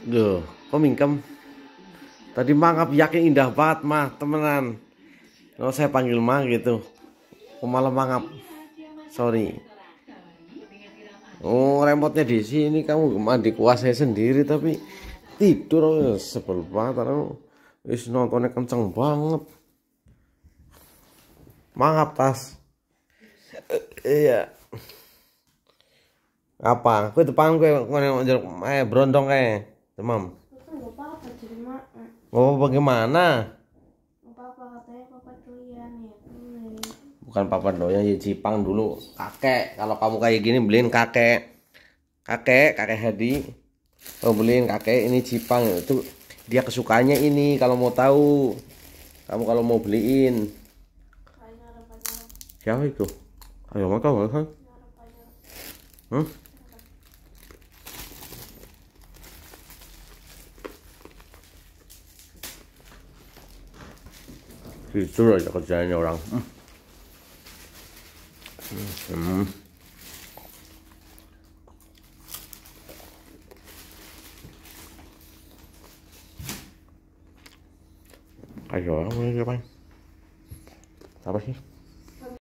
Duh, kok mingkem? Tadi mangap yakin indah banget mah temenan. Kalau saya panggil mah gitu, kok malah mangap. Sorry. Oh, remote-nya di sini, kamu mandi kuasai sendiri tapi tidur. Sebel banget, wis nontonnya kenceng banget. Mangap tas. Iya. Apa? Aku depan gue brondong kayak demam. Oh, bagaimana? Bukan papa doyan, ya Jipang dulu. Kakek, kalau kamu kayak gini beliin kakek. Kakek Hadi. Oh, beliin kakek ini Jipang itu. Dia kesukaannya ini kalau mau tahu. Kamu kalau mau beliin. Siapa itu? Ayo mau tahu kan? Tidur aja kerjaannya orang. Ayo orang apa sih?